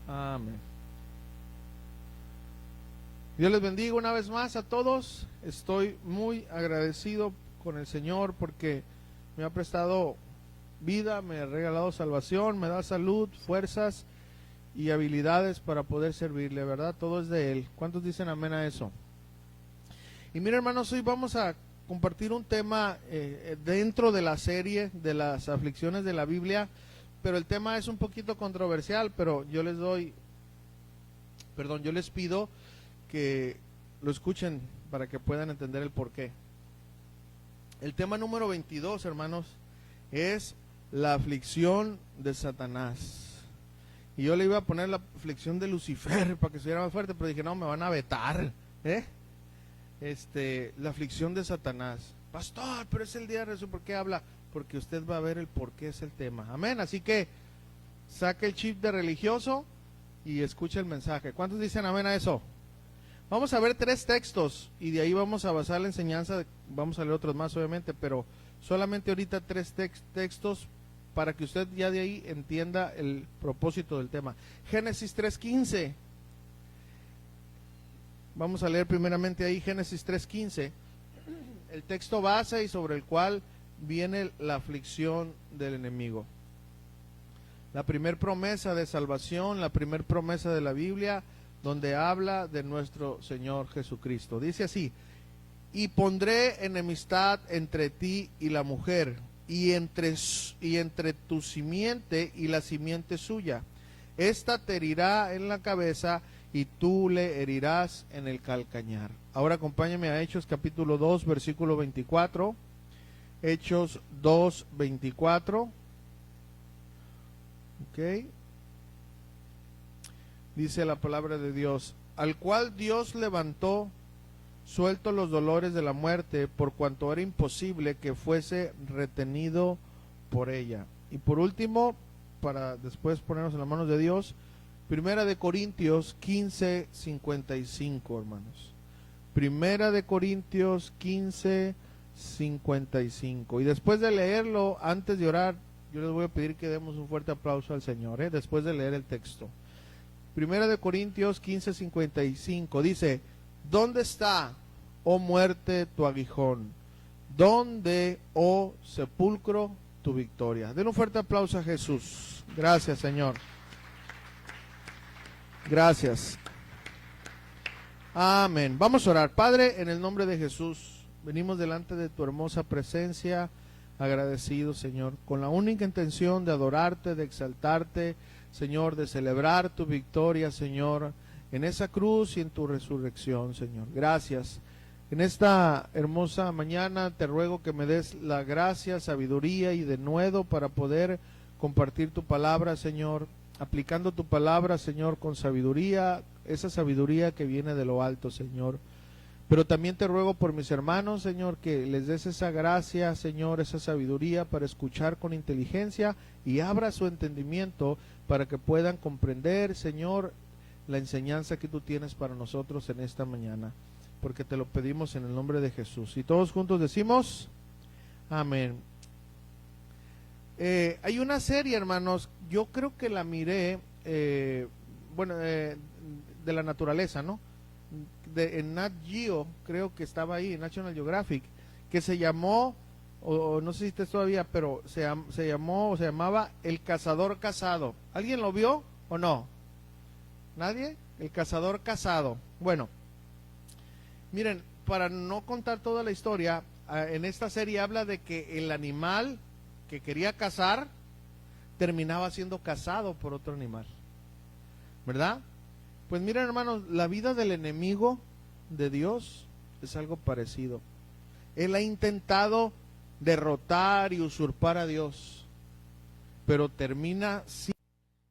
Amén. Dios les bendiga una vez más a todos. Estoy muy agradecido con el Señor porque me ha prestado vida, me ha regalado salvación, me da salud, fuerzas y habilidades para poder servirle, ¿verdad? Todo es de Él. ¿Cuántos dicen amén a eso? Y mira, hermanos, hoy vamos a compartir un tema dentro de la serie de las aflicciones de la Biblia, pero el tema es un poquito controversial, pero yo les pido que lo escuchen para que puedan entender el porqué. El tema número 22, hermanos, es la aflicción de Satanás. Y yo le iba a poner la aflicción de Lucifer para que estuviera más fuerte, pero dije, no, me van a vetar, la aflicción de Satanás. Pastor, pero es el día de resurrección, ¿por qué habla? Porque usted va a ver el por qué es el tema. Amén, así que saque el chip de religioso y escuche el mensaje. ¿Cuántos dicen amén a eso? Vamos a ver 3 textos y de ahí vamos a basar la enseñanza. Vamos a leer otros más obviamente, pero solamente ahorita 3 textos para que usted ya de ahí entienda el propósito del tema. Génesis 3:15. Vamos a leer primeramente ahí Génesis 3:15, el texto base y sobre el cual viene la aflicción del enemigo. La primer promesa de salvación, la primer promesa de la Biblia, donde habla de nuestro Señor Jesucristo. Dice así: y pondré enemistad entre ti y la mujer, y entre tu simiente y la simiente suya. Esta te herirá en la cabeza y tú le herirás en el calcañar. Ahora acompáñame a Hechos capítulo 2, versículo 24. Hechos 2, 24. Ok. Dice la palabra de Dios: al cual Dios levantó, suelto los dolores de la muerte, por cuanto era imposible que fuese retenido por ella. Y por último, para después ponernos en las manos de Dios, Primera de Corintios 15, 55, hermanos. Primera de Corintios 15, 55. Y después de leerlo, antes de orar, yo les voy a pedir que demos un fuerte aplauso al Señor, después de leer el texto. Primera de Corintios 15, 55 dice: ¿dónde está, oh muerte, tu aguijón? ¿Dónde, oh sepulcro, tu victoria? Den un fuerte aplauso a Jesús. Gracias, Señor. Gracias. Amén. Vamos a orar. Padre, en el nombre de Jesús, venimos delante de tu hermosa presencia, agradecidos, Señor, con la única intención de adorarte, de exaltarte, Señor, de celebrar tu victoria, Señor, en esa cruz y en tu resurrección, Señor. Gracias. En esta hermosa mañana te ruego que me des la gracia, sabiduría y denuedo para poder compartir tu palabra, Señor, aplicando tu palabra, Señor, con sabiduría, esa sabiduría que viene de lo alto, Señor. Pero también te ruego por mis hermanos, Señor, que les des esa gracia, Señor, esa sabiduría para escuchar con inteligencia y abra su entendimiento para que puedan comprender, Señor, la enseñanza que tú tienes para nosotros en esta mañana, porque te lo pedimos en el nombre de Jesús. Y todos juntos decimos, amén. Hay una serie, hermanos, yo creo que la miré, de la naturaleza, ¿no? En Nat Geo, creo que estaba ahí, en National Geographic, que se llamó, o no sé si está todavía, pero se llamaba El Cazador Casado. ¿Alguien lo vio o no? ¿Nadie? El Cazador Casado. Bueno, miren, para no contar toda la historia, en esta serie habla de que el animal que quería cazar terminaba siendo cazado por otro animal, ¿verdad? Pues miren, hermanos, la vida del enemigo de Dios es algo parecido. Él ha intentado derrotar y usurpar a Dios, pero termina sí.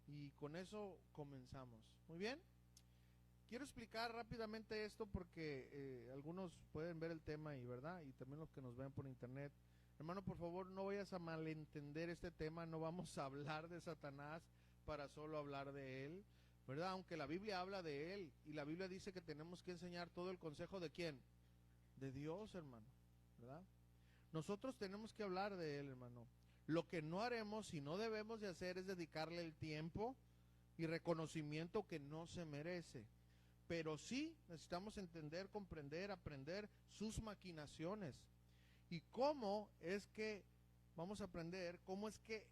Y con eso comenzamos. Muy bien. Quiero explicar rápidamente esto porque algunos pueden ver el tema y, ¿verdad? Y también los que nos ven por internet. Hermano, por favor, no vayas a malentender este tema. No vamos a hablar de Satanás para solo hablar de él, ¿verdad? Aunque la Biblia habla de él y la Biblia dice que tenemos que enseñar todo el consejo ¿de quién? De Dios, hermano, ¿verdad? Nosotros tenemos que hablar de él, hermano. Lo que no haremos y no debemos de hacer es dedicarle el tiempo y reconocimiento que no se merece. Pero sí necesitamos entender, comprender, aprender sus maquinaciones. Y cómo es que, vamos a aprender, cómo es que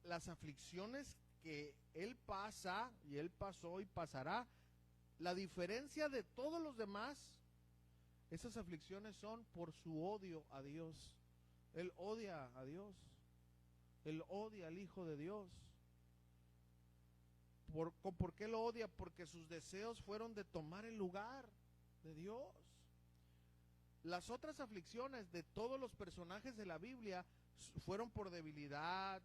las aflicciones que Él pasa, y Él pasó y pasará, la diferencia de todos los demás, esas aflicciones son por su odio a Dios. Él odia a Dios. Él odia al Hijo de Dios. ¿Por qué lo odia? Porque sus deseos fueron de tomar el lugar de Dios. Las otras aflicciones de todos los personajes de la Biblia fueron por debilidad,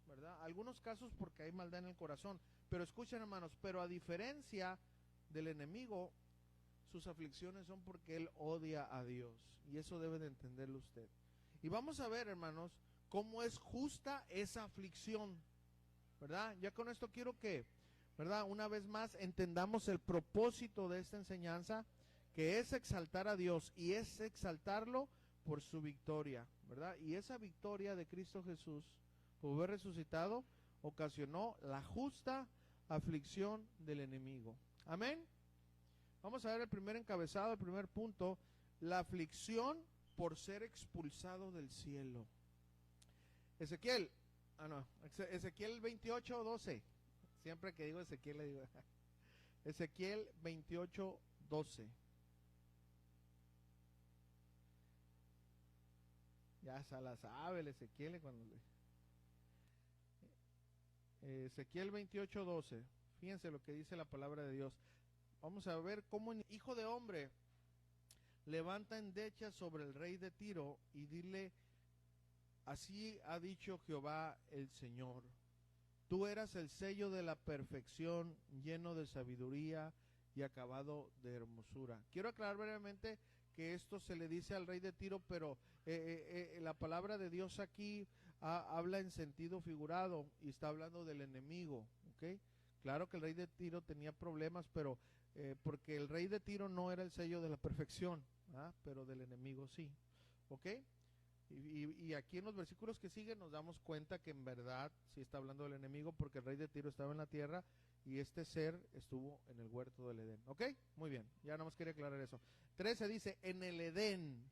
¿verdad? Algunos casos porque hay maldad en el corazón. Pero escuchen, hermanos, pero a diferencia del enemigo, sus aflicciones son porque él odia a Dios. Y eso debe de entenderlo usted. Y vamos a ver, hermanos, cómo es justa esa aflicción, ¿verdad? Ya con esto quiero que, ¿verdad?, una vez más entendamos el propósito de esta enseñanza, que es exaltar a Dios y es exaltarlo por su victoria, ¿verdad? Y esa victoria de Cristo Jesús, por haber resucitado, ocasionó la justa aflicción del enemigo. Amén. Vamos a ver el primer encabezado, el primer punto, la aflicción por ser expulsado del cielo. Ezequiel 28:12. Siempre que digo Ezequiel le digo Ezequiel 28:12. Ya se la sabe el Ezequiel cuando Ezequiel 28:12. Fíjense lo que dice la palabra de Dios. Vamos a ver cómo hijo de hombre, levanta endecha sobre el rey de Tiro y dile: así ha dicho Jehová el Señor, tú eras el sello de la perfección, lleno de sabiduría y acabado de hermosura. Quiero aclarar brevemente que esto se le dice al rey de Tiro, pero la palabra de Dios aquí habla en sentido figurado y está hablando del enemigo, ¿ok? Claro que el rey de Tiro tenía problemas, pero porque el rey de Tiro no era el sello de la perfección, pero del enemigo sí, ¿ok? Y aquí en los versículos que siguen nos damos cuenta que en verdad sí está hablando del enemigo, porque el rey de Tiro estaba en la tierra y este ser estuvo en el huerto del Edén. ¿Ok? Muy bien, ya nada más quería aclarar eso. 13 dice: en el Edén,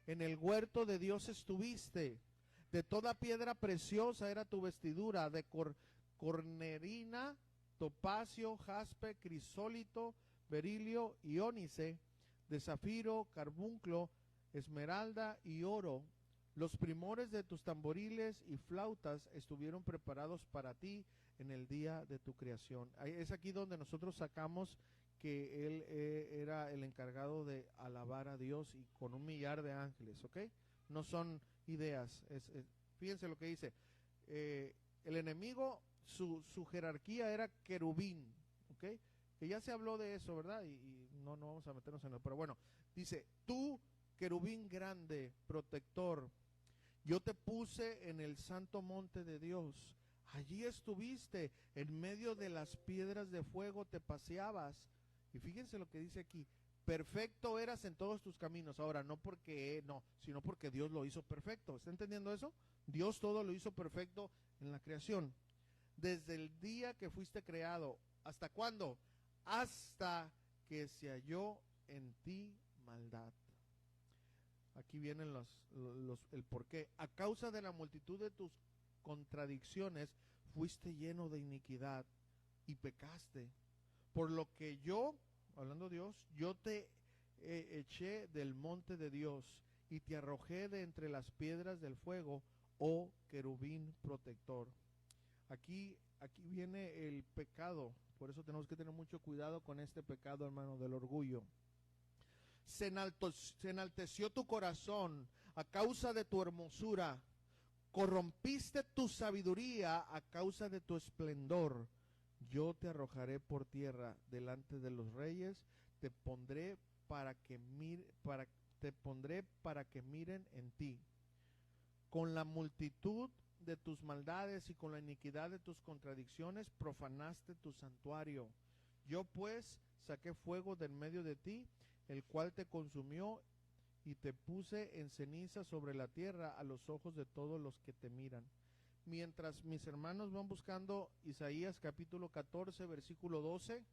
en el huerto de Dios estuviste, de toda piedra preciosa era tu vestidura, de cornerina, topacio, jaspe, crisólito, berilio y ónice, de zafiro, carbunclo, esmeralda y oro. Los primores de tus tamboriles y flautas estuvieron preparados para ti en el día de tu creación. Es aquí donde nosotros sacamos que él era el encargado de alabar a Dios y con un millar de ángeles, ¿ok? No son ideas. Fíjense lo que dice. El enemigo, su jerarquía era querubín, ¿ok? Que ya se habló de eso, ¿verdad? Y no vamos a meternos en eso. Pero bueno, dice: tú, querubín grande, protector, yo te puse en el santo monte de Dios. Allí estuviste, en medio de las piedras de fuego te paseabas. Y fíjense lo que dice aquí: perfecto eras en todos tus caminos. Ahora, no porque no, sino porque Dios lo hizo perfecto. ¿Está entendiendo eso? Dios todo lo hizo perfecto en la creación. Desde el día que fuiste creado, ¿hasta cuándo? Hasta que se halló en ti maldad. Aquí vienen el porqué. A causa de la multitud de tus contradicciones, fuiste lleno de iniquidad y pecaste. Por lo que yo, hablando Dios, yo te eché del monte de Dios y te arrojé de entre las piedras del fuego, oh querubín protector. Aquí viene el pecado. Por eso tenemos que tener mucho cuidado con este pecado, hermano, del orgullo. Se enalteció tu corazón a causa de tu hermosura, corrompiste tu sabiduría a causa de tu esplendor. Yo te arrojaré por tierra delante de los reyes, te pondré para que miren en ti. Con la multitud de tus maldades y con la iniquidad de tus contradicciones profanaste tu santuario. Yo pues saqué fuego del medio de ti, el cual te consumió, y te puse en ceniza sobre la tierra a los ojos de todos los que te miran. mientras mis hermanos van buscando Isaías capítulo 14, versículo 12,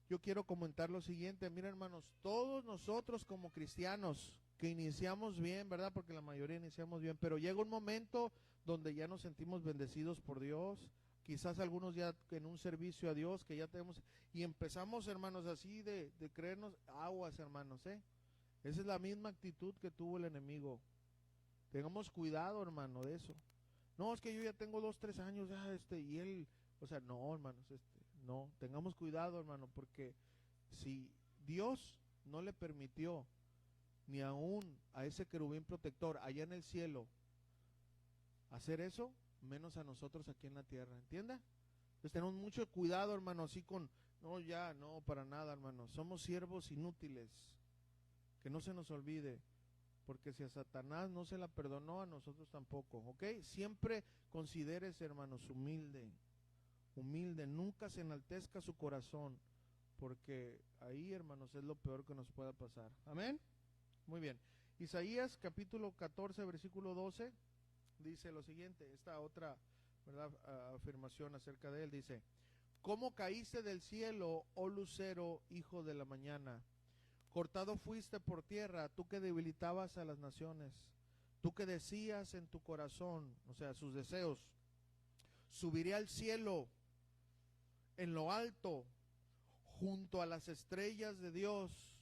yo quiero comentar lo siguiente. Mira, hermanos, todos nosotros como cristianos que iniciamos bien, ¿verdad? Porque la mayoría iniciamos bien, pero llega un momento donde ya nos sentimos bendecidos por Dios, quizás algunos ya en un servicio a Dios que ya tenemos, y empezamos, hermanos, así de creernos aguas, hermanos, ¿eh? Esa es la misma actitud que tuvo el enemigo. Tengamos cuidado, hermano, de eso. No, es que yo ya tengo 2, 3 años, y él, o sea, no, hermanos, no, tengamos cuidado, hermano, porque si Dios no le permitió ni aún a ese querubín protector allá en el cielo hacer eso, menos a nosotros aquí en la tierra, ¿entiende? Entonces tenemos mucho cuidado, hermano, así con, no, ya, no, para nada, hermano, somos siervos inútiles, que no se nos olvide, porque si a Satanás no se la perdonó, a nosotros tampoco, ¿ok? Siempre considérese, hermanos, humilde, nunca se enaltezca su corazón, porque ahí, hermanos, es lo peor que nos pueda pasar, ¿amén? Muy bien, Isaías capítulo 14, versículo 12, dice lo siguiente, esta otra, ¿verdad?, afirmación acerca de él, dice: ¿cómo caíste del cielo, oh lucero, hijo de la mañana? Cortado fuiste por tierra, tú que debilitabas a las naciones, tú que decías en tu corazón, o sea, sus deseos, subiré al cielo, en lo alto, junto a las estrellas de Dios,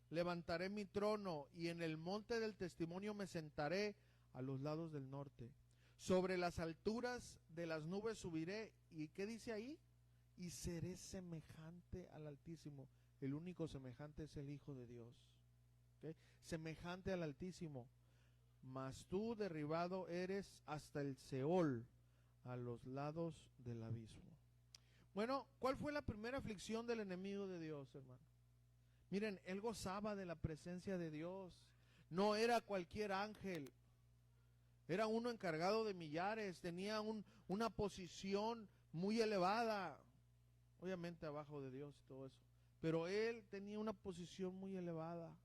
levantaré mi trono y en el monte del testimonio me sentaré a los lados del norte. Sobre las alturas de las nubes subiré. ¿Y qué dice ahí? Y seré semejante al Altísimo. El único semejante es el Hijo de Dios. ¿Okay? Semejante al Altísimo. Mas tú derribado eres hasta el Seol, a los lados del abismo. Bueno, ¿cuál fue la primera aflicción del enemigo de Dios, hermano? Miren, él gozaba de la presencia de Dios. No era cualquier ángel. Era uno encargado de millares. Tenía una posición muy elevada. Obviamente abajo de Dios y todo eso. Pero él tenía una posición muy elevada.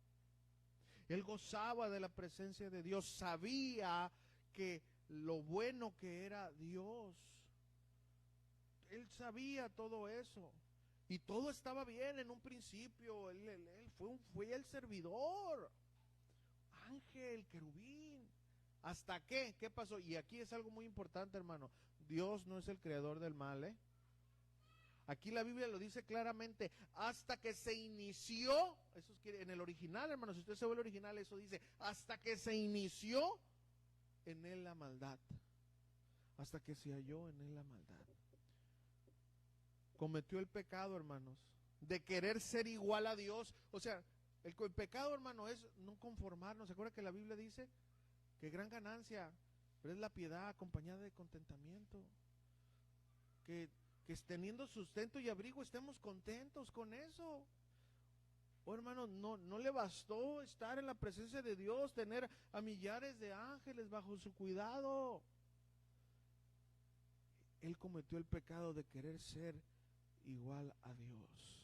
Él gozaba de la presencia de Dios. Sabía que lo bueno que era Dios. Él sabía todo eso. Y todo estaba bien en un principio. Él fue el servidor. Ángel, querubín. ¿Hasta qué? ¿Qué pasó? Y aquí es algo muy importante, hermano. Dios no es el creador del mal, ¿eh? Aquí la Biblia lo dice claramente. Hasta que se inició, eso es en el original, hermano, si usted se ve el original, eso dice, hasta que se inició en él la maldad. Hasta que se halló en él la maldad. Cometió el pecado, hermanos, de querer ser igual a Dios. O sea, el pecado, hermano, es no conformarnos. ¿Se acuerda que la Biblia dice que gran ganancia, pero es la piedad acompañada de contentamiento? Que teniendo sustento y abrigo estemos contentos con eso. Oh, hermano, no le bastó estar en la presencia de Dios, tener a millares de ángeles bajo su cuidado. Él cometió el pecado de querer ser igual a Dios.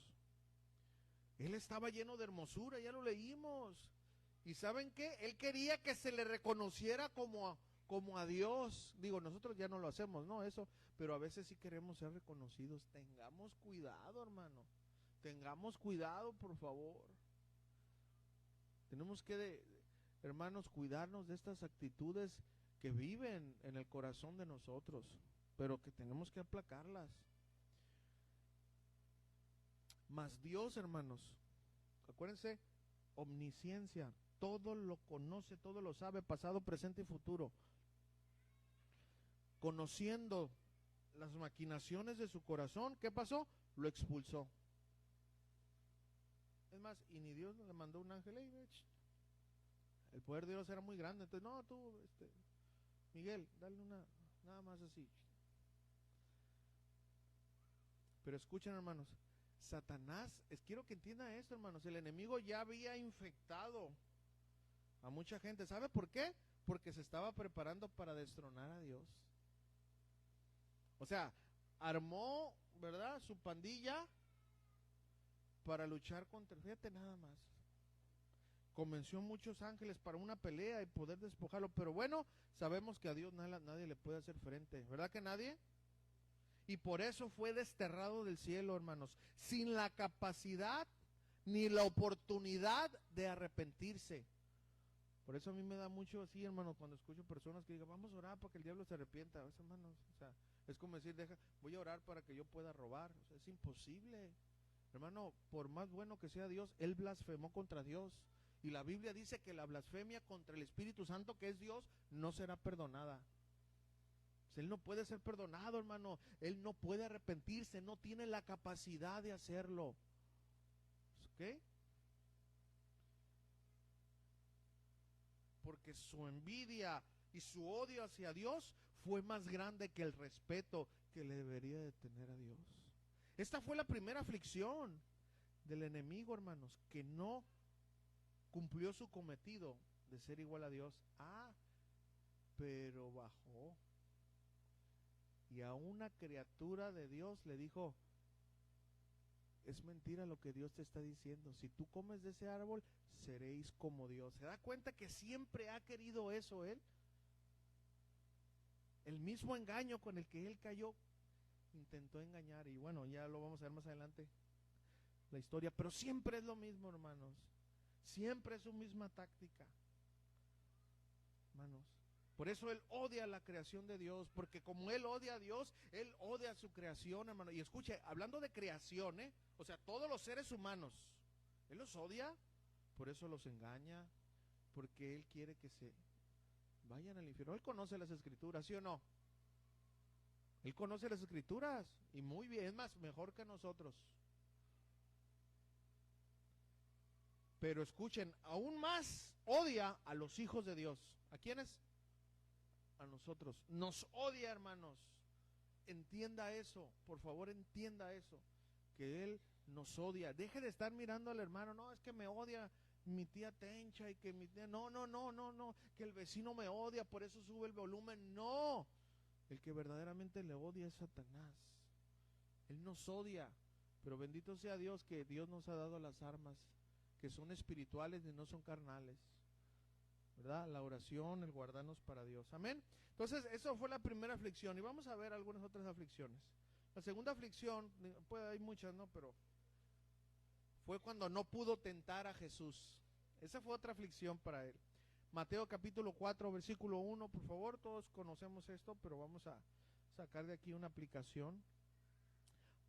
Él estaba lleno de hermosura, ya lo leímos. ¿Y saben qué? Él quería que se le reconociera como a Dios. Digo, nosotros ya no lo hacemos, no, eso, pero a veces sí queremos ser reconocidos. Tengamos cuidado, hermano. Tengamos cuidado, por favor. Tenemos que, hermanos, cuidarnos de estas actitudes que viven en el corazón de nosotros, pero que tenemos que aplacarlas. Mas Dios, hermanos, acuérdense, omnisciencia, todo lo conoce, todo lo sabe, pasado, presente y futuro. Conociendo las maquinaciones de su corazón, ¿qué pasó? Lo expulsó. Es más, y ni Dios le mandó un ángel. El poder de Dios era muy grande. Entonces, no, tú, Miguel, dale nada más así. Pero escuchen, hermanos, Satanás, quiero que entiendan esto, hermanos, el enemigo ya había infectado a mucha gente. ¿Sabe por qué? Porque se estaba preparando para destronar a Dios. O sea, armó, ¿verdad?, su pandilla para luchar contra, fíjate nada más. convenció a muchos ángeles para una pelea y poder despojarlo, pero bueno, sabemos que a Dios nadie le puede hacer frente, ¿verdad que nadie? Y por eso fue desterrado del cielo, hermanos, sin la capacidad ni la oportunidad de arrepentirse. Por eso a mí me da mucho así, hermano, cuando escucho personas que digan, vamos a orar para que el diablo se arrepienta. Eso, hermanos, o sea, es como decir, voy a orar para que yo pueda robar. O sea, es imposible. Hermano, por más bueno que sea Dios, él blasfemó contra Dios. Y la Biblia dice que la blasfemia contra el Espíritu Santo, que es Dios, no será perdonada. Pues él no puede ser perdonado, hermano. Él no puede arrepentirse, no tiene la capacidad de hacerlo. ¿Ok? Porque su envidia y su odio hacia Dios fue más grande que el respeto que le debería de tener a Dios. Esta fue la primera aflicción del enemigo, hermanos, que no cumplió su cometido de ser igual a Dios. Pero bajó y a una criatura de Dios le dijo, es mentira lo que Dios te está diciendo, si tú comes de ese árbol seréis como Dios. ¿Se da cuenta que siempre ha querido eso él? El mismo engaño con el que él cayó, intentó engañar, y bueno, ya lo vamos a ver más adelante la historia, pero siempre es lo mismo, hermanos, siempre es su misma táctica, hermanos. Por eso él odia la creación de Dios, porque como él odia a Dios, él odia su creación, hermano. Y escuche, hablando de creación, o sea, todos los seres humanos, él los odia, por eso los engaña, porque él quiere que se vayan al infierno. Él conoce las escrituras, ¿sí o no? Él conoce las escrituras, y muy bien, es más, mejor que nosotros. Pero escuchen, aún más odia a los hijos de Dios. ¿A quiénes? A nosotros. Nos odia, hermanos. Entienda eso, por favor, entienda eso, que él nos odia. Deje de estar mirando al hermano, no, es que me odia mi tía Tencha y que mi tía, no, que el vecino me odia, por eso sube el volumen. No, el que verdaderamente le odia es Satanás. Él nos odia, pero bendito sea Dios que Dios nos ha dado las armas, que son espirituales y no son carnales, ¿verdad? La oración, el guardarnos para Dios. Amén. Entonces, eso fue la primera aflicción, y vamos a ver algunas otras aflicciones. La segunda aflicción, pues hay muchas, ¿no? Pero fue cuando no pudo tentar a Jesús. Esa fue otra aflicción para él. Mateo capítulo 4, versículo 1, por favor, todos conocemos esto, pero vamos a sacar de aquí una aplicación.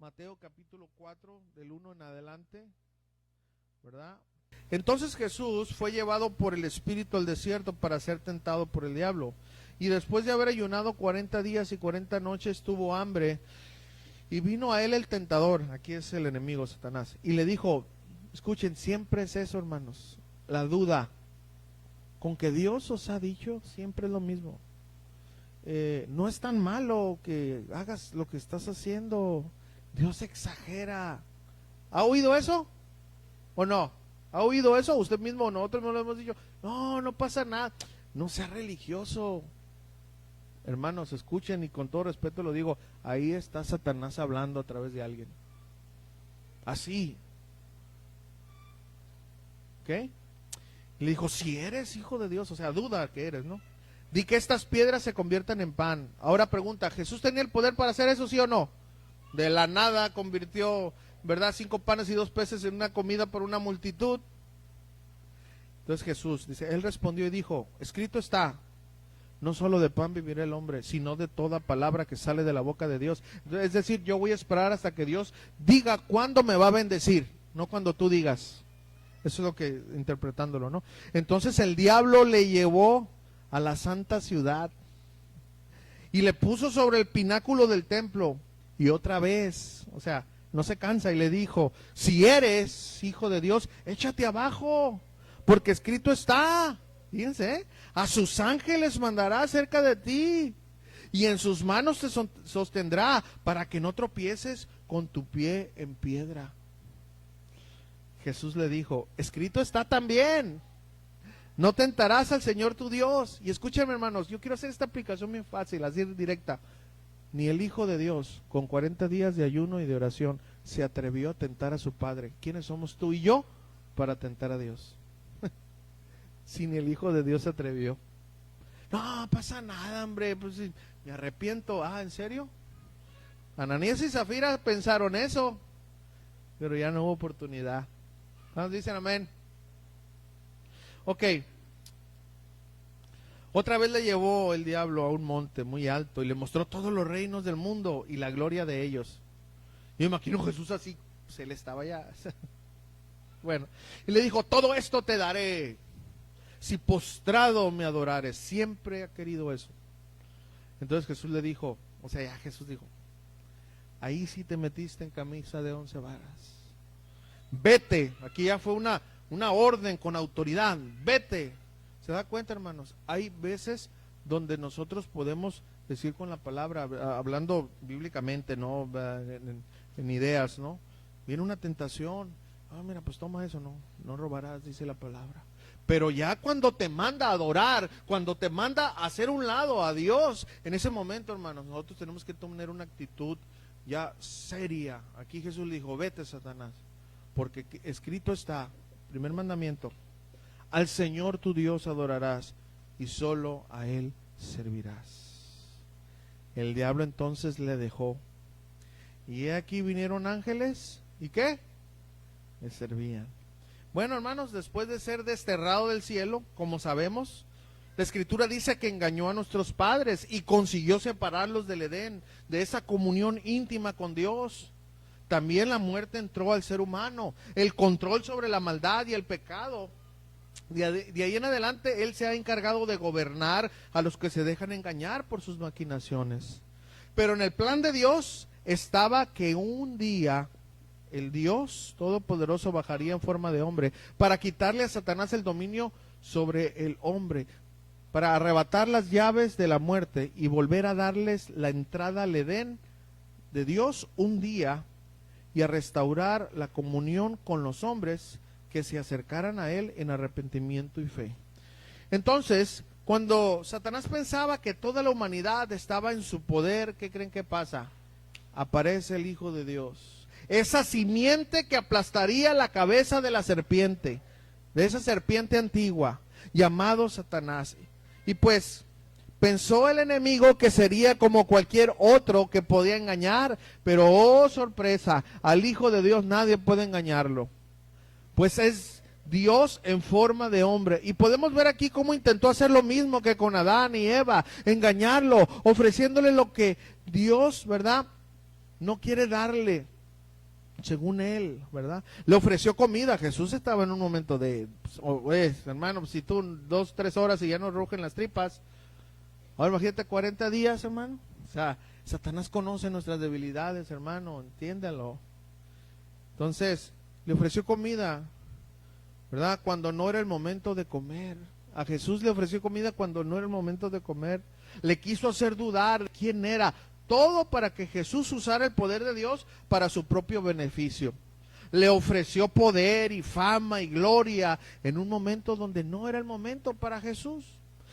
Mateo capítulo 4, del 1 en adelante, ¿verdad? Entonces Jesús fue llevado por el Espíritu al desierto para ser tentado por el diablo. Y después de haber ayunado 40 días y 40 noches tuvo hambre. Y vino a él el tentador, aquí es el enemigo Satanás, y le dijo, escuchen, siempre es eso, hermanos, la duda. Con que Dios os ha dicho, siempre es lo mismo. No es tan malo que hagas lo que estás haciendo. Dios exagera. ¿Ha oído eso? ¿O no? ¿Ha oído eso? Usted mismo o nosotros no lo hemos dicho. No pasa nada. No sea religioso. Hermanos, escuchen, y con todo respeto lo digo, ahí está Satanás hablando a través de alguien. Así. ¿Ok? Le dijo, si eres hijo de Dios, o sea, duda que eres, ¿no? Di que estas piedras se conviertan en pan. Ahora pregunta, ¿Jesús tenía el poder para hacer eso, sí o no? De la nada convirtió, ¿verdad? 5 panes y 2 peces en una comida por una multitud. Entonces Jesús dice, él respondió y dijo, escrito está, no solo de pan vivirá el hombre, sino de toda palabra que sale de la boca de Dios. Es decir, yo voy a esperar hasta que Dios diga cuándo me va a bendecir, no cuando tú digas. Eso es lo que, interpretándolo, ¿no? Entonces el diablo le llevó a la santa ciudad y le puso sobre el pináculo del templo, y otra vez, o sea, no se cansa, y le dijo, si eres hijo de Dios, échate abajo, porque escrito está, fíjense, a sus ángeles mandará cerca de ti, y en sus manos te sostendrá, para que no tropieces con tu pie en piedra. Jesús le dijo, escrito está también, no tentarás al Señor tu Dios. Y escúchenme, hermanos, yo quiero hacer esta aplicación bien fácil, así directa. Ni el Hijo de Dios, con 40 días de ayuno y de oración, se atrevió a tentar a su Padre. ¿Quiénes somos tú y yo para tentar a Dios? Si ni el Hijo de Dios se atrevió. No pasa nada, hombre, pues me arrepiento. ¿En serio? Ananías y Zafira pensaron eso, pero ya no hubo oportunidad. ¿Cuántos dicen amén? Ok. Otra vez le llevó el diablo a un monte muy alto y le mostró todos los reinos del mundo y la gloria de ellos. Yo imagino Jesús así, se le estaba ya. Bueno, y le dijo, todo esto te daré si postrado me adorares. Siempre ha querido eso. Entonces Jesús le dijo, ya Jesús dijo, ahí sí te metiste en camisa de 11 varas. Vete, aquí ya fue una orden con autoridad, vete. ¿Se da cuenta, hermanos? Hay veces donde nosotros podemos decir con la palabra, hablando bíblicamente, ¿no? En ideas, ¿no? Viene una tentación, mira, pues toma eso, no robarás, dice la palabra. Pero ya cuando te manda a adorar, cuando te manda a hacer un lado a Dios, en ese momento, hermanos, nosotros tenemos que tener una actitud ya seria. Aquí Jesús le dijo, vete, Satanás, porque escrito está, primer mandamiento, al Señor tu Dios adorarás y solo a Él servirás. El diablo entonces le dejó. Y aquí vinieron ángeles, ¿y qué? Le servían. Bueno, hermanos, después de ser desterrado del cielo, como sabemos, la Escritura dice que engañó a nuestros padres y consiguió separarlos del Edén, de esa comunión íntima con Dios. También la muerte entró al ser humano, el control sobre la maldad y el pecado. De ahí en adelante Él se ha encargado de gobernar a los que se dejan engañar por sus maquinaciones. Pero en el plan de Dios estaba que un día el Dios Todopoderoso bajaría en forma de hombre para quitarle a Satanás el dominio sobre el hombre, para arrebatar las llaves de la muerte y volver a darles la entrada al Edén de Dios un día y a restaurar la comunión con los hombres que se acercaran a Él en arrepentimiento y fe. Entonces, cuando Satanás pensaba que toda la humanidad estaba en su poder, ¿qué creen que pasa? Aparece el Hijo de Dios, esa simiente que aplastaría la cabeza de la serpiente, de esa serpiente antigua, llamado Satanás. Y pues, pensó el enemigo que sería como cualquier otro que podía engañar, pero oh sorpresa, al Hijo de Dios nadie puede engañarlo, pues es Dios en forma de hombre. Y podemos ver aquí cómo intentó hacer lo mismo que con Adán y Eva, engañarlo, ofreciéndole lo que Dios, ¿verdad?, no quiere darle, según él, ¿verdad? Le ofreció comida. Jesús estaba en un momento de, hermano, si tú 2, 3 horas y ya no rugen las tripas, ahora imagínate 40 días, hermano. O sea, Satanás conoce nuestras debilidades, hermano, entiéndalo. Entonces, le ofreció comida, ¿verdad?, cuando no era el momento de comer. A Jesús le ofreció comida cuando no era el momento de comer. Le quiso hacer dudar quién era. Todo para que Jesús usara el poder de Dios para su propio beneficio. Le ofreció poder y fama y gloria en un momento donde no era el momento para Jesús.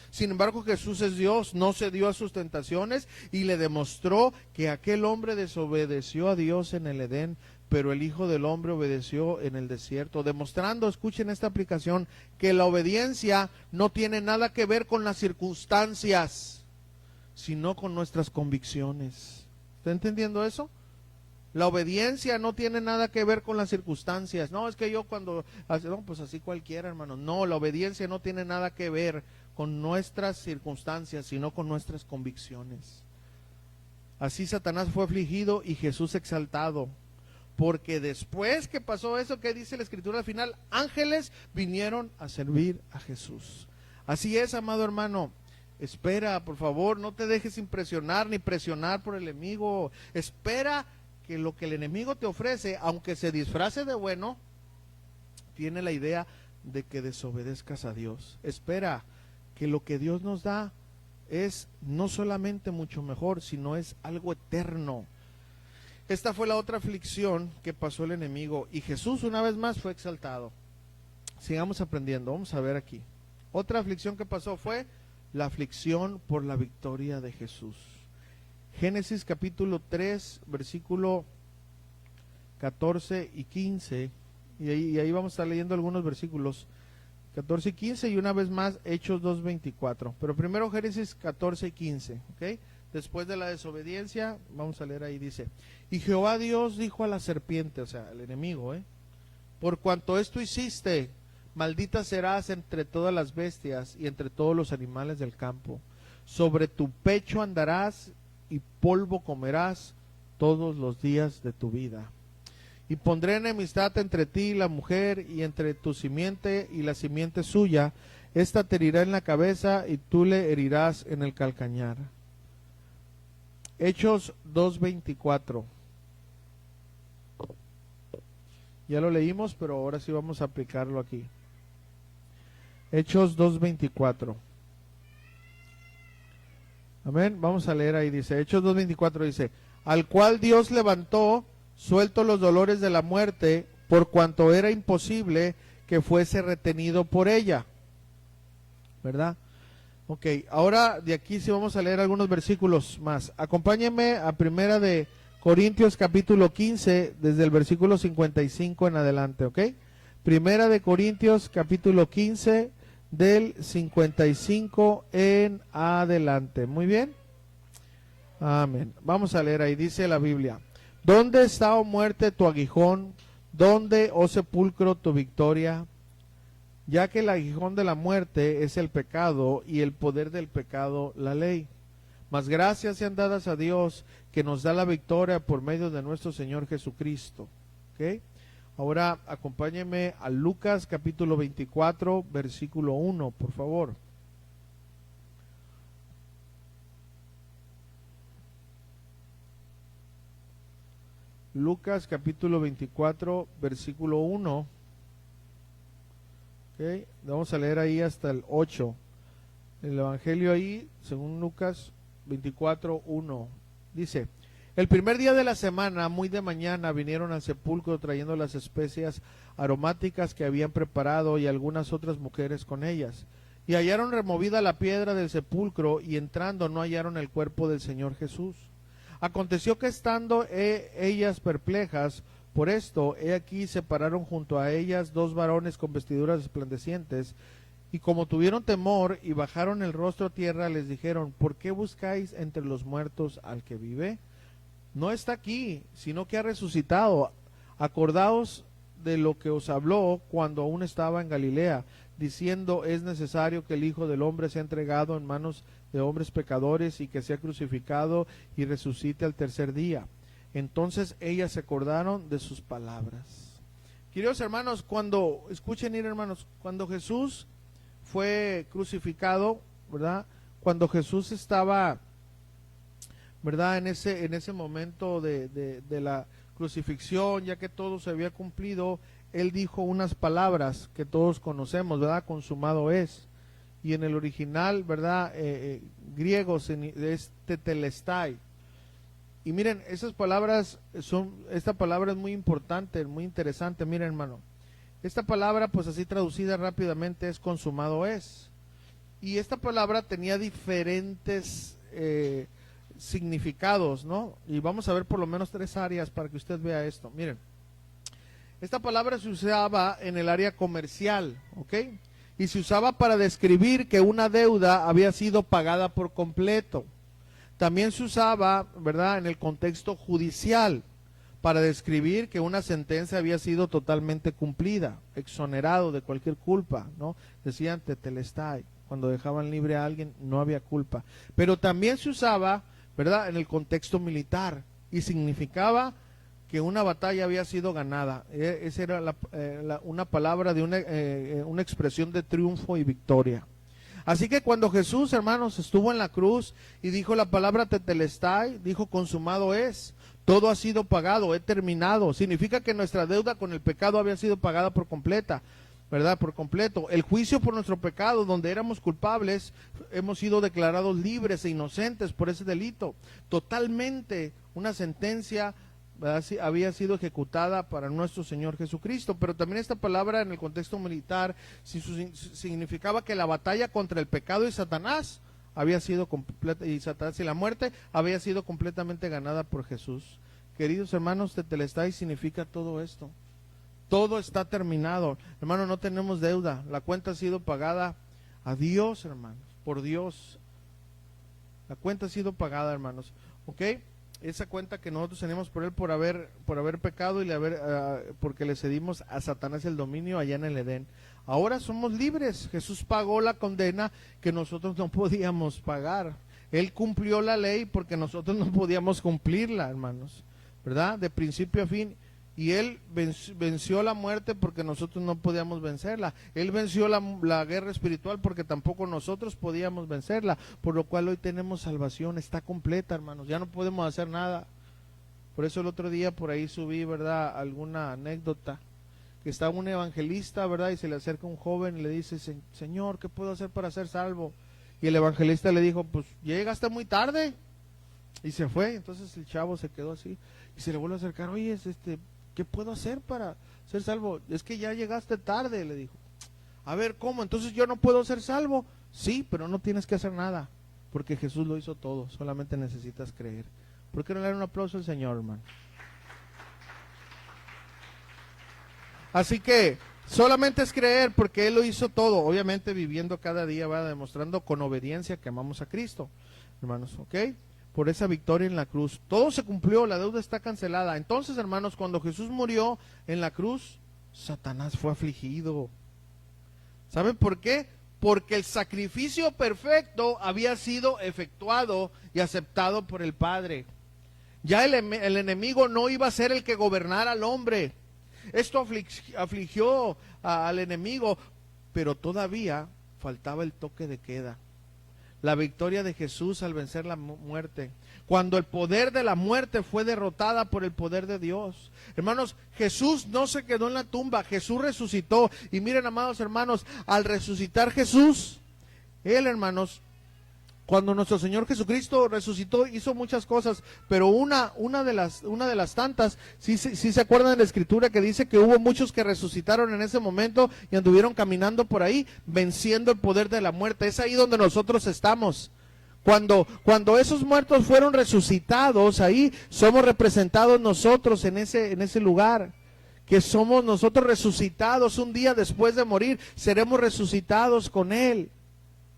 Sin embargo, Jesús es Dios, no cedió a sus tentaciones y le demostró que aquel hombre desobedeció a Dios en el Edén, pero el Hijo del Hombre obedeció en el desierto, demostrando, escuchen esta aplicación, que la obediencia no tiene nada que ver con las circunstancias, sino con nuestras convicciones. ¿Está entendiendo eso? La obediencia no tiene nada que ver con las circunstancias. No, es que yo cuando, no, pues así cualquiera, hermano. No, la obediencia no tiene nada que ver con nuestras circunstancias, sino con nuestras convicciones. Así Satanás fue afligido y Jesús exaltado. Porque después que pasó eso, ¿qué dice la Escritura al final? Ángeles vinieron a servir a Jesús. Así es, amado hermano. Espera, por favor, no te dejes impresionar ni presionar por el enemigo. Espera que lo que el enemigo te ofrece, aunque se disfrace de bueno, tiene la idea de que desobedezcas a Dios. Espera que lo que Dios nos da es no solamente mucho mejor, sino es algo eterno. Esta fue la otra aflicción que pasó el enemigo y Jesús una vez más fue exaltado. Sigamos aprendiendo, vamos a ver aquí. Otra aflicción que pasó fue la aflicción por la victoria de Jesús. Génesis capítulo 3, versículo 14 y 15, y ahí vamos a estar leyendo algunos versículos. 14 y 15 y una vez más Hechos 2:24. Pero primero Génesis 14 y 15, ¿ok? Después de la desobediencia, vamos a leer ahí, dice, y Jehová Dios dijo a la serpiente, o sea, al enemigo, por cuanto esto hiciste, maldita serás entre todas las bestias y entre todos los animales del campo. Sobre tu pecho andarás y polvo comerás todos los días de tu vida. Y pondré enemistad entre ti y la mujer, y entre tu simiente y la simiente suya. Esta te herirá en la cabeza y tú le herirás en el calcañar. Hechos 2:24. Ya lo leímos, pero ahora sí vamos a aplicarlo aquí. Hechos 2:24. Amén. Vamos a leer ahí, dice, Hechos 2:24 dice, al cual Dios levantó, suelto los dolores de la muerte, por cuanto era imposible que fuese retenido por ella. ¿Verdad? Ok, ahora de aquí sí vamos a leer algunos versículos más. Acompáñenme a Primera de Corintios capítulo 15, desde el versículo 55 en adelante, ¿ok? Primera de Corintios capítulo 15, del 55 en adelante. Muy bien. Amén. Vamos a leer ahí, dice la Biblia. ¿Dónde está, oh muerte, tu aguijón? ¿Dónde, oh sepulcro, tu victoria? Ya que el aguijón de la muerte es el pecado, y el poder del pecado la ley. Mas gracias sean dadas a Dios, que nos da la victoria por medio de nuestro Señor Jesucristo. ¿Okay? Ahora acompáñenme a Lucas capítulo 24, versículo 1, por favor. Lucas capítulo 24, versículo 1. Okay. Vamos a leer ahí hasta el 8. El evangelio ahí, según Lucas 24, 1. Dice, el primer día de la semana, muy de mañana, vinieron al sepulcro trayendo las especias aromáticas que habían preparado y algunas otras mujeres con ellas. Y hallaron removida la piedra del sepulcro, y entrando no hallaron el cuerpo del Señor Jesús. Aconteció que estando ellas perplejas por esto, he aquí se pararon junto a ellas dos varones con vestiduras resplandecientes, y como tuvieron temor y bajaron el rostro a tierra, les dijeron, ¿por qué buscáis entre los muertos al que vive? No está aquí, sino que ha resucitado. Acordaos de lo que os habló cuando aún estaba en Galilea, diciendo, es necesario que el Hijo del Hombre sea entregado en manos de hombres pecadores y que sea crucificado y resucite al tercer día. Entonces ellas se acordaron de sus palabras. Queridos hermanos, escuchen ir hermanos, cuando Jesús fue crucificado, ¿verdad? Cuando Jesús estaba, ¿verdad? En ese momento de la crucifixión, ya que todo se había cumplido, Él dijo unas palabras que todos conocemos, ¿verdad? Consumado es. Y en el original, ¿verdad? Griego es tetelestai. Y miren, esas palabras esta palabra es muy importante, muy interesante, miren hermano. Esta palabra, pues así traducida rápidamente, es consumado es. Y esta palabra tenía diferentes significados, ¿no? Y vamos a ver por lo menos 3 áreas para que usted vea esto. Miren, esta palabra se usaba en el área comercial, ¿ok? Y se usaba para describir que una deuda había sido pagada por completo. También se usaba, ¿verdad?, en el contexto judicial, para describir que una sentencia había sido totalmente cumplida, exonerado de cualquier culpa, ¿no? Decían tetelestai, cuando dejaban libre a alguien no había culpa. Pero también se usaba, ¿verdad?, en el contexto militar, y significaba que una batalla había sido ganada. Esa era una palabra de una expresión de triunfo y victoria. Así que cuando Jesús, hermanos, estuvo en la cruz y dijo la palabra tetelestai, dijo consumado es, todo ha sido pagado, he terminado. Significa que nuestra deuda con el pecado había sido pagada por completa, ¿verdad? Por completo. El juicio por nuestro pecado, donde éramos culpables, hemos sido declarados libres e inocentes por ese delito. Totalmente una sentencia, ¿verdad?, había sido ejecutada para nuestro Señor Jesucristo. Pero también esta palabra en el contexto militar significaba que la batalla contra el pecado y Satanás había sido completa, y Satanás y la muerte había sido completamente ganada por Jesús. Queridos hermanos, tetelestai significa todo esto. Todo está terminado. Hermano, no tenemos deuda. La cuenta ha sido pagada a Dios, hermanos, por Dios. La cuenta ha sido pagada, hermanos. ¿Ok? Esa cuenta que nosotros tenemos por él por haber pecado y porque le cedimos a Satanás el dominio allá en el Edén. Ahora somos libres. Jesús pagó la condena que nosotros no podíamos pagar. Él cumplió la ley porque nosotros no podíamos cumplirla, hermanos, ¿verdad? De principio a fin. Y Él venció la muerte porque nosotros no podíamos vencerla. Él venció la guerra espiritual porque tampoco nosotros podíamos vencerla. Por lo cual hoy tenemos salvación, está completa, hermanos. Ya no podemos hacer nada. Por eso el otro día por ahí subí, ¿verdad?, alguna anécdota. Que está un evangelista, ¿verdad?, y se le acerca un joven y le dice: Señor, ¿qué puedo hacer para ser salvo? Y el evangelista le dijo: pues llegaste muy tarde. Y se fue. Entonces el chavo se quedó así y se le vuelve a acercar: oye, ¿qué puedo hacer para ser salvo? Es que ya llegaste tarde, le dijo. A ver, ¿cómo? Entonces yo no puedo ser salvo. Sí, pero no tienes que hacer nada, porque Jesús lo hizo todo, solamente necesitas creer. ¿Por qué no le dan un aplauso al Señor, hermano? Así que solamente es creer, porque Él lo hizo todo, obviamente viviendo cada día, va demostrando con obediencia que amamos a Cristo, hermanos, ¿ok? Por esa victoria en la cruz. Todo se cumplió, la deuda está cancelada. Entonces, hermanos, cuando Jesús murió en la cruz, Satanás fue afligido. ¿Saben por qué? Porque el sacrificio perfecto había sido efectuado y aceptado por el Padre. Ya el enemigo no iba a ser el que gobernara al hombre. Esto afligió al enemigo, pero todavía faltaba el toque de queda. La victoria de Jesús al vencer la muerte. Cuando el poder de la muerte fue derrotada por el poder de Dios. Hermanos, Jesús no se quedó en la tumba, Jesús resucitó. Y miren, amados hermanos, al resucitar Jesús, Él, hermanos, cuando nuestro Señor Jesucristo resucitó, hizo muchas cosas, pero una de las tantas, sí se acuerdan de la Escritura que dice que hubo muchos que resucitaron en ese momento y anduvieron caminando por ahí, venciendo el poder de la muerte. Es ahí donde nosotros estamos. Cuando esos muertos fueron resucitados, ahí somos representados nosotros en ese lugar. Que somos nosotros resucitados un día después de morir, seremos resucitados con Él.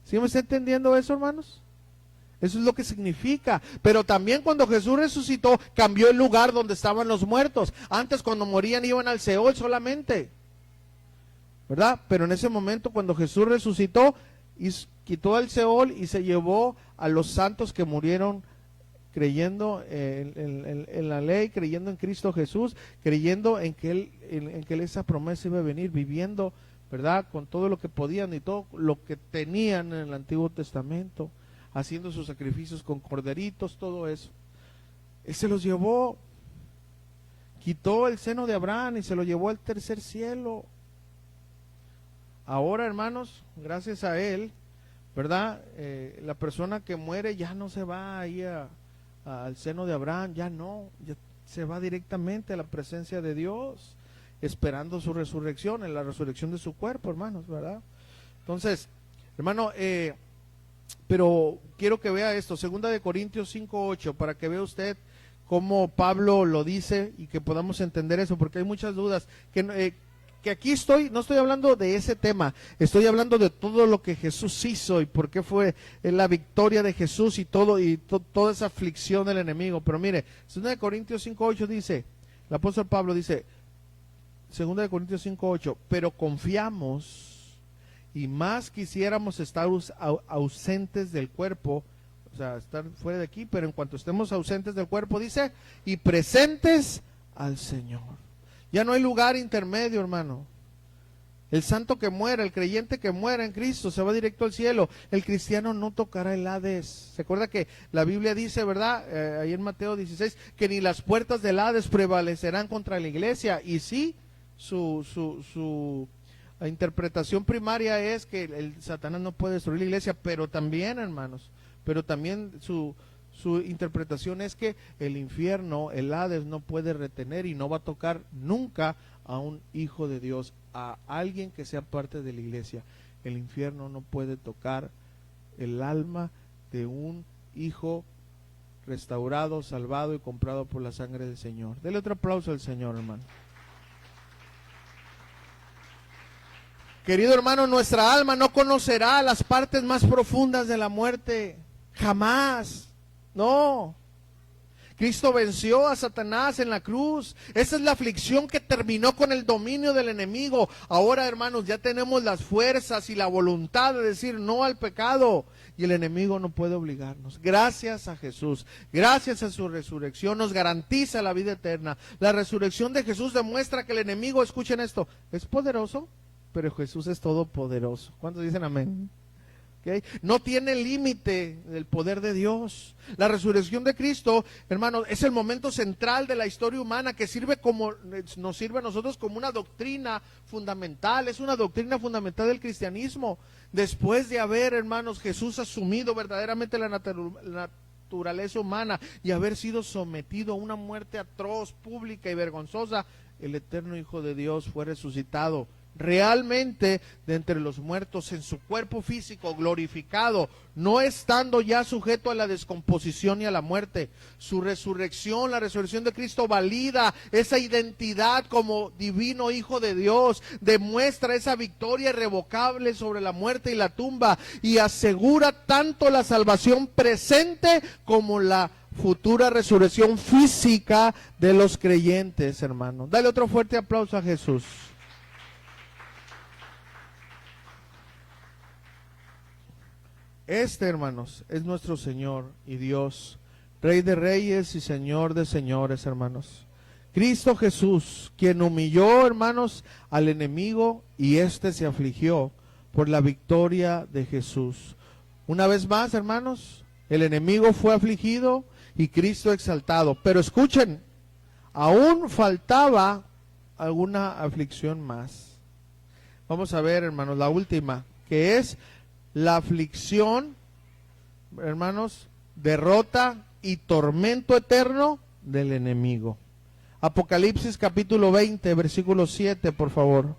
¿Sí me está entendiendo eso, hermanos? Eso es lo que significa. Pero también cuando Jesús resucitó, cambió el lugar donde estaban los muertos. Antes, cuando morían, iban al Seol solamente, ¿verdad? Pero en ese momento, cuando Jesús resucitó, quitó el Seol y se llevó a los santos que murieron creyendo en la ley, creyendo en Cristo Jesús, creyendo en que Él esa promesa iba a venir, viviendo, ¿verdad?, con todo lo que podían y todo lo que tenían en el Antiguo Testamento, haciendo sus sacrificios con corderitos, todo eso. Él se los llevó, quitó el seno de Abraham y se lo llevó al tercer cielo. Ahora, hermanos, gracias a Él, ¿verdad?, la persona que muere ya no se va ahí al seno de Abraham, ya no, ya se va directamente a la presencia de Dios, esperando su resurrección, en la resurrección de su cuerpo, hermanos, ¿verdad? Entonces, hermano, pero quiero que vea esto, 2 Corintios 5:8, para que vea usted cómo Pablo lo dice y que podamos entender eso, porque hay muchas dudas, que aquí no estoy hablando de ese tema, estoy hablando de todo lo que Jesús hizo y por qué fue la victoria de Jesús y toda esa aflicción del enemigo. Pero mire, 2 Corintios 5:8 dice, el apóstol Pablo dice, 2 Corintios 5:8, pero confiamos y más quisiéramos estar ausentes del cuerpo, o sea, estar fuera de aquí, pero en cuanto estemos ausentes del cuerpo, dice, y presentes al Señor. Ya no hay lugar intermedio, hermano. El santo que muera, el creyente que muera en Cristo, se va directo al cielo. El cristiano no tocará el Hades. ¿Se acuerda que la Biblia dice, verdad, ahí en Mateo 16, que ni las puertas del Hades prevalecerán contra la iglesia? Y sí, su interpretación primaria es que el Satanás no puede destruir la iglesia, pero también, hermanos, su interpretación es que el infierno, el Hades, no puede retener y no va a tocar nunca a un hijo de Dios, a alguien que sea parte de la iglesia. El infierno no puede tocar el alma de un hijo restaurado, salvado y comprado por la sangre del Señor. Dele otro aplauso al Señor, hermano. Querido hermano, nuestra alma no conocerá las partes más profundas de la muerte. Jamás. No. Cristo venció a Satanás en la cruz. Esa es la aflicción que terminó con el dominio del enemigo. Ahora, hermanos, ya tenemos las fuerzas y la voluntad de decir no al pecado. Y el enemigo no puede obligarnos. Gracias a Jesús, gracias a su resurrección, nos garantiza la vida eterna. La resurrección de Jesús demuestra que el enemigo, escuchen esto, es poderoso, pero Jesús es todopoderoso. ¿Cuántos dicen amén? ¿Okay? No tiene límite el poder de Dios. La resurrección de Cristo, hermanos, es el momento central de la historia humana que nos sirve a nosotros como una doctrina fundamental. Es una doctrina fundamental del cristianismo. Después de haber, hermanos, Jesús asumido verdaderamente la naturaleza humana y haber sido sometido a una muerte atroz, pública y vergonzosa, el eterno Hijo de Dios fue resucitado realmente de entre los muertos en su cuerpo físico glorificado, no estando ya sujeto a la descomposición y a la muerte. Su resurrección, la resurrección de Cristo, valida esa identidad como divino Hijo de Dios, demuestra esa victoria irrevocable sobre la muerte y la tumba, y asegura tanto la salvación presente como la futura resurrección física de los creyentes, hermanos. Dale otro fuerte aplauso a Jesús. Este, hermanos, es nuestro Señor y Dios, Rey de reyes y Señor de señores, hermanos. Cristo Jesús, quien humilló, hermanos, al enemigo, y éste se afligió por la victoria de Jesús. Una vez más, hermanos, el enemigo fue afligido y Cristo exaltado. Pero escuchen, aún faltaba alguna aflicción más. Vamos a ver, hermanos, la última, que es la aflicción, hermanos, derrota y tormento eterno del enemigo. Apocalipsis capítulo 20, versículo 7, por favor.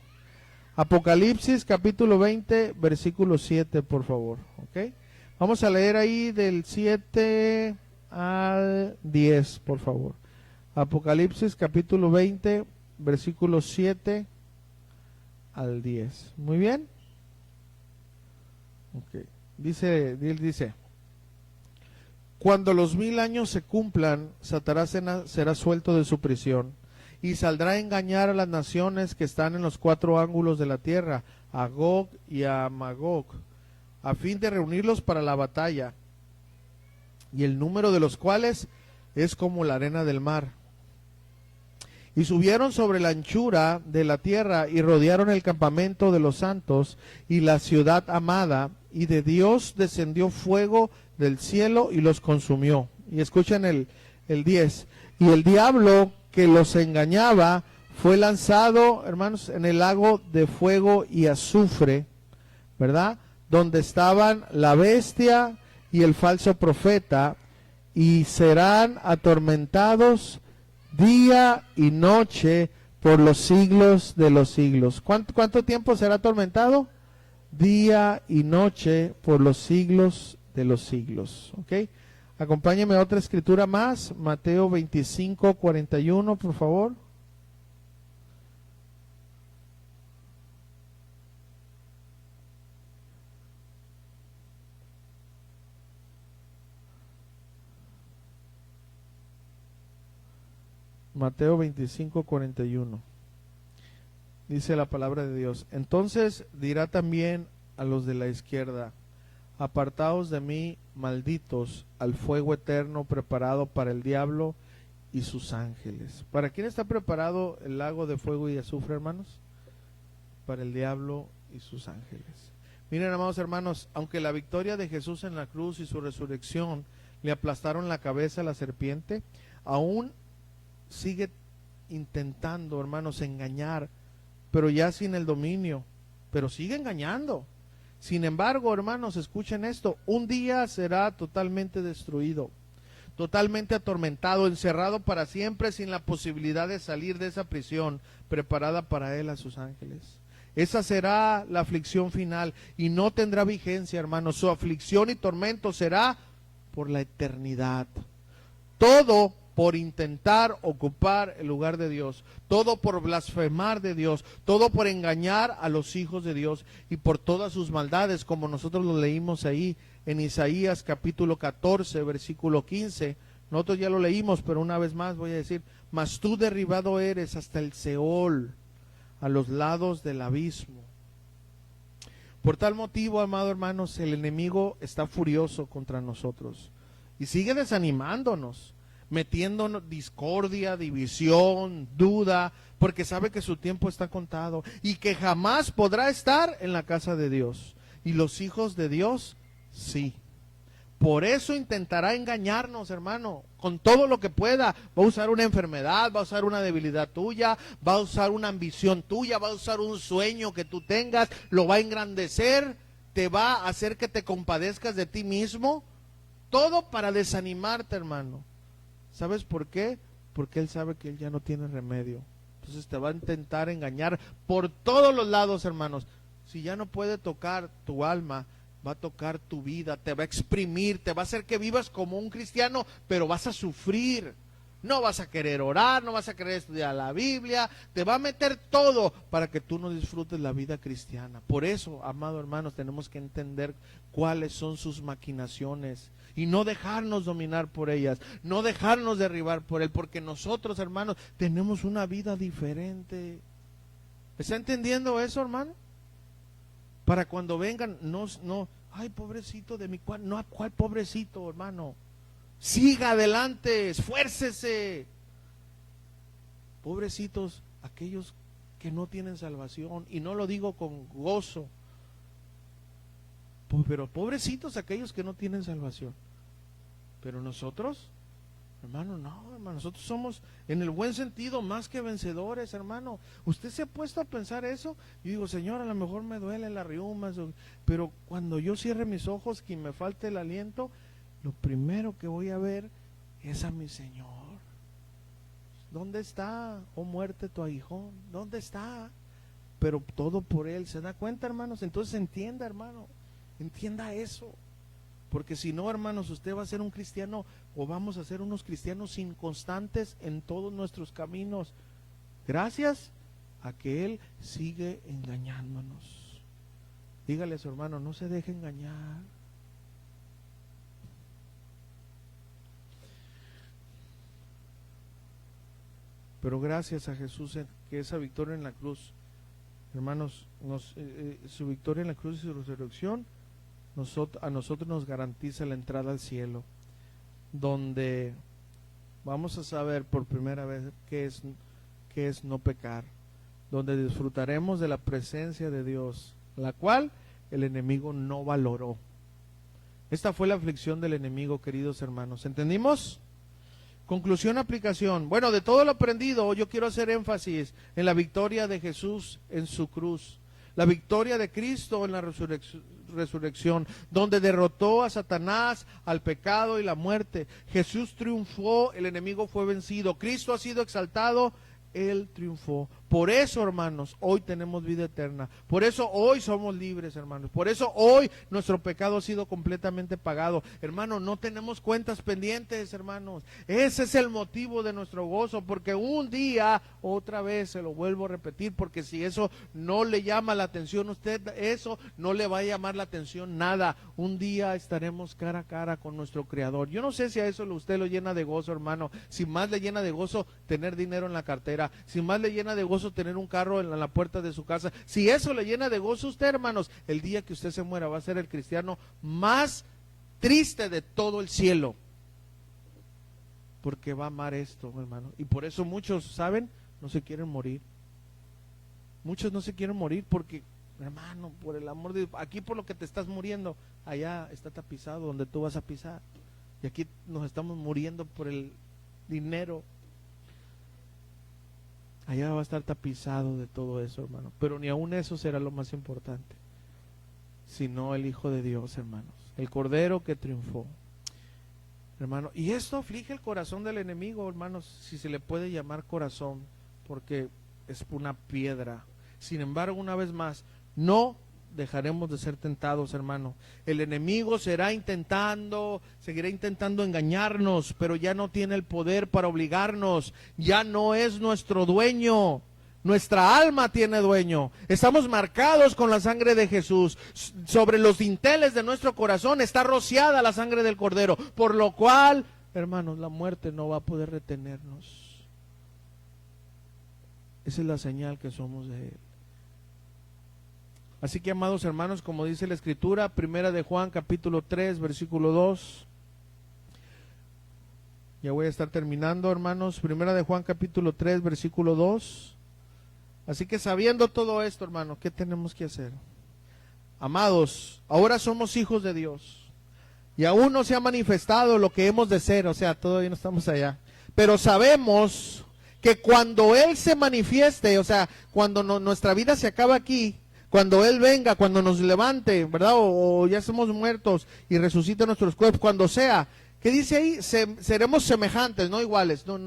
Apocalipsis capítulo 20, versículo 7, por favor. ¿Ok? Vamos a leer ahí del 7 al 10, por favor. Apocalipsis capítulo 20, versículo 7 al 10. Muy bien. Okay. Dice, cuando los 1000 años se cumplan, Satanás será suelto de su prisión y saldrá a engañar a las naciones que están en los 4 ángulos de la tierra, a Gog y a Magog, a fin de reunirlos para la batalla, y el número de los cuales es como la arena del mar. Y subieron sobre la anchura de la tierra y rodearon el campamento de los santos y la ciudad amada, y de Dios descendió fuego del cielo y los consumió. Y escuchen el 10. Y el diablo que los engañaba fue lanzado, hermanos, en el lago de fuego y azufre, ¿verdad? Donde estaban la bestia y el falso profeta, y serán atormentados día y noche por los siglos de los siglos. ¿Cuánto tiempo será atormentado? Día y noche por los siglos de los siglos. ¿Ok? Acompáñeme a otra escritura más, Mateo 25, 41, por favor. Mateo 25, 41. Dice la palabra de Dios: entonces dirá también a los de la izquierda: apartaos de mí, malditos, al fuego eterno preparado para el diablo y sus ángeles. ¿Para quién está preparado el lago de fuego y azufre, hermanos? Para el diablo y sus ángeles. Miren, amados hermanos, aunque la victoria de Jesús en la cruz y su resurrección le aplastaron la cabeza a la serpiente, aún sigue intentando, hermanos, engañar, pero ya sin el dominio, pero sigue engañando. Sin embargo, hermanos, escuchen esto: un día será totalmente destruido, totalmente atormentado, encerrado para siempre, sin la posibilidad de salir de esa prisión preparada para él a sus ángeles. Esa será la aflicción final y no tendrá vigencia, hermanos. Su aflicción y tormento será por la eternidad. Todo por intentar ocupar el lugar de Dios, todo por blasfemar de Dios, todo por engañar a los hijos de Dios y por todas sus maldades, como nosotros lo leímos ahí en Isaías capítulo 14, versículo 15. Nosotros ya lo leímos, pero una vez más voy a decir: mas tú derribado eres hasta el Seol, a los lados del abismo. Por tal motivo, amado hermanos, el enemigo está furioso contra nosotros y sigue desanimándonos, metiéndonos discordia, división, duda, porque sabe que su tiempo está contado y que jamás podrá estar en la casa de Dios. Y los hijos de Dios, sí. Por eso intentará engañarnos, hermano, con todo lo que pueda. Va a usar una enfermedad, va a usar una debilidad tuya, va a usar una ambición tuya, va a usar un sueño que tú tengas, lo va a engrandecer, te va a hacer que te compadezcas de ti mismo. Todo para desanimarte, hermano. ¿Sabes por qué? Porque él sabe que él ya no tiene remedio. Entonces te va a intentar engañar por todos los lados, hermanos. Si ya no puede tocar tu alma, va a tocar tu vida, te va a exprimir, te va a hacer que vivas como un cristiano, pero vas a sufrir. No vas a querer orar, no vas a querer estudiar la Biblia, te va a meter todo para que tú no disfrutes la vida cristiana. Por eso, amados hermanos, tenemos que entender cuáles son sus maquinaciones y no dejarnos dominar por ellas, no dejarnos derribar por él, porque nosotros, hermanos, tenemos una vida diferente. ¿Está entendiendo eso, hermano? Para cuando vengan, no, ay, pobrecito de mi cual, no, ¿cuál pobrecito, hermano? Siga adelante, esfuércese. Pobrecitos aquellos que no tienen salvación, y no lo digo con gozo, pero pobrecitos aquellos que no tienen salvación. Pero nosotros, hermano, no, hermano, nosotros somos en el buen sentido más que vencedores, hermano. ¿Usted se ha puesto a pensar eso? Yo digo: Señor, a lo mejor me duele la riumas, pero cuando yo cierre mis ojos y me falte el aliento, lo primero que voy a ver es a mi Señor. ¿Dónde está, oh muerte, tu aguijón? ¿Dónde está? Pero todo por Él. ¿Se da cuenta, hermanos? Entonces entienda, hermano, entienda eso. Porque si no, hermanos, usted va a ser un cristiano, o vamos a ser unos cristianos inconstantes en todos nuestros caminos, gracias a que Él sigue engañándonos. Dígale a su hermano: no se deje engañar. Pero gracias a Jesús, que esa victoria en la cruz, hermanos, su victoria en la cruz y su resurrección, a nosotros nos garantiza la entrada al cielo, donde vamos a saber por primera vez qué es no pecar, donde disfrutaremos de la presencia de Dios, la cual el enemigo no valoró. Esta fue la aflicción del enemigo, queridos hermanos. ¿Entendimos? Conclusión, aplicación. Bueno, de todo lo aprendido, yo quiero hacer énfasis en la victoria de Jesús en su cruz, la victoria de Cristo en la resurrección, donde derrotó a Satanás, al pecado y la muerte. Jesús triunfó, el enemigo fue vencido. Cristo ha sido exaltado, Él triunfó. Por eso, hermanos, hoy tenemos vida eterna. Por eso hoy somos libres, hermanos. Por eso hoy nuestro pecado ha sido completamente pagado. Hermanos, no tenemos cuentas pendientes, hermanos. Ese es el motivo de nuestro gozo, porque un día, otra vez, se lo vuelvo a repetir, porque si eso no le llama la atención a usted, eso no le va a llamar la atención nada. Un día estaremos cara a cara con nuestro Creador. Yo no sé si a eso usted lo llena de gozo, hermano. Si más le llena de gozo tener dinero en la cartera, si más le llena de gozo tener un carro en la puerta de su casa, si eso le llena de gozo a usted, hermanos, el día que usted se muera va a ser el cristiano más triste de todo el cielo, porque va a amar esto, hermano. Y por eso muchos, ¿saben?, no se quieren morir. Muchos no se quieren morir porque, hermano, por el amor de Dios, aquí por lo que te estás muriendo, allá está tapizado donde tú vas a pisar, y aquí nos estamos muriendo por el dinero. Allá va a estar tapizado de todo eso, hermano. Pero ni aun eso será lo más importante, sino el Hijo de Dios, hermanos, el Cordero que triunfó, hermano. Y esto aflige el corazón del enemigo, hermanos, si se le puede llamar corazón, porque es una piedra. Sin embargo, una vez más, no dejaremos de ser tentados, hermano. El enemigo seguirá intentando engañarnos, pero ya no tiene el poder para obligarnos, ya no es nuestro dueño. Nuestra alma tiene dueño. Estamos marcados con la sangre de Jesús. Sobre los dinteles de nuestro corazón está rociada la sangre del Cordero, por lo cual, hermanos, la muerte no va a poder retenernos. Esa es la señal que somos de Él. Así que, amados hermanos, como dice la Escritura, primera de Juan capítulo 3, versículo 2. Ya voy a estar terminando, hermanos. Primera de Juan capítulo 3, versículo 2. Así que, sabiendo todo esto, hermano, ¿qué tenemos que hacer? Amados, ahora somos hijos de Dios y aún no se ha manifestado lo que hemos de ser, o sea, todavía no estamos allá, pero sabemos que cuando Él se manifieste, o sea, cuando nuestra vida se acaba aquí, cuando Él venga, cuando nos levante, ¿verdad? O ya somos muertos y resucite nuestros cuerpos, cuando sea, ¿qué dice ahí? Seremos semejantes, no iguales, no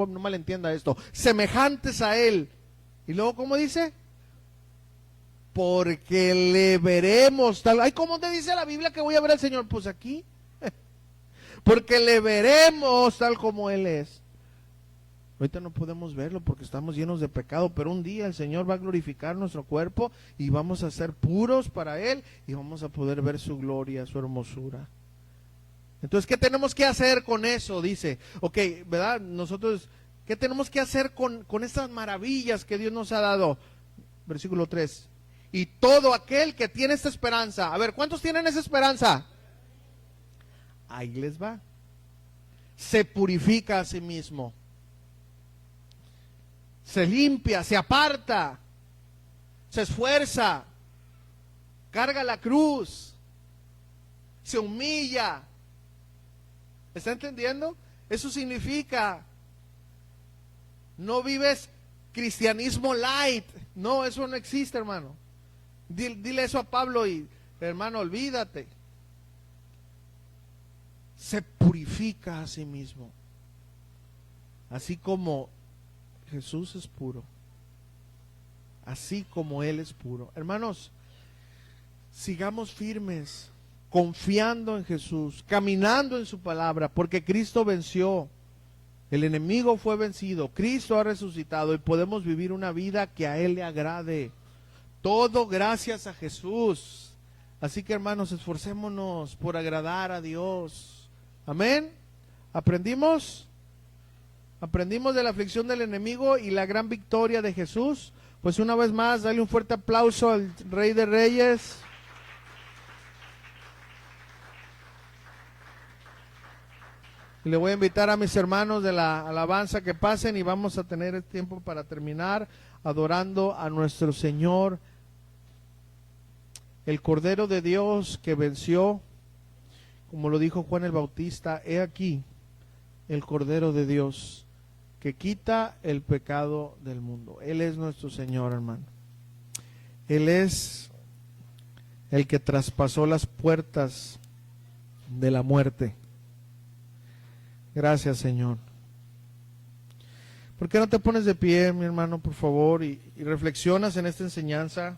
malentienda esto, semejantes a Él. Y luego, ¿cómo dice? Porque le veremos tal. Ay, ¿cómo te dice la Biblia que voy a ver al Señor? Pues aquí. Porque le veremos tal como Él es. Ahorita no podemos verlo porque estamos llenos de pecado, pero un día el Señor va a glorificar nuestro cuerpo y vamos a ser puros para Él y vamos a poder ver su gloria, su hermosura. Entonces, ¿qué tenemos que hacer con eso? Dice, ok, ¿verdad? Nosotros, ¿qué tenemos que hacer con estas maravillas que Dios nos ha dado? Versículo 3. Y todo aquel que tiene esta esperanza. A ver, ¿cuántos tienen esa esperanza? Ahí les va. Se purifica a sí mismo. Se limpia, se aparta. Se esfuerza. Carga la cruz. Se humilla. ¿Está entendiendo? Eso significa... No vives cristianismo light. No, eso no existe, hermano. Dile eso a Pablo y, hermano, olvídate. Se purifica a sí mismo. Así como Jesús es puro. Así como Él es puro. Hermanos, sigamos firmes, confiando en Jesús, caminando en su palabra, porque Cristo venció. El enemigo fue vencido, Cristo ha resucitado y podemos vivir una vida que a Él le agrade. Todo gracias a Jesús. Así que, hermanos, esforcémonos por agradar a Dios. Amén. ¿Aprendimos? ¿Aprendimos de la aflicción del enemigo y la gran victoria de Jesús? Pues una vez más, dale un fuerte aplauso al Rey de Reyes. Y le voy a invitar a mis hermanos de la alabanza que pasen y vamos a tener el tiempo para terminar adorando a nuestro Señor, el Cordero de Dios que venció, como lo dijo Juan el Bautista, he aquí el Cordero de Dios que quita el pecado del mundo. Él es nuestro Señor, hermano. Él es el que traspasó las puertas de la muerte. Gracias, Señor. ¿Por qué no te pones de pie, mi hermano, por favor, y reflexionas en esta enseñanza?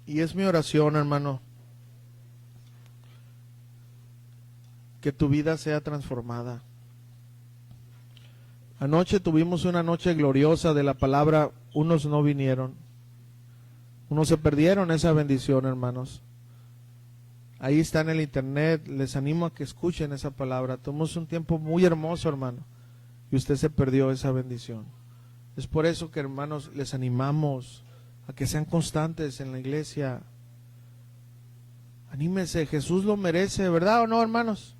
Y es mi oración, hermano, que tu vida sea transformada. Anoche tuvimos una noche gloriosa de la palabra, unos no vinieron, unos se perdieron esa bendición, hermanos. Ahí está en el internet, les animo a que escuchen esa palabra. Tuvimos un tiempo muy hermoso, hermano, y usted se perdió esa bendición. Es por eso que, hermanos, les animamos a que sean constantes en la iglesia. Anímese, Jesús lo merece, ¿verdad o no, hermanos?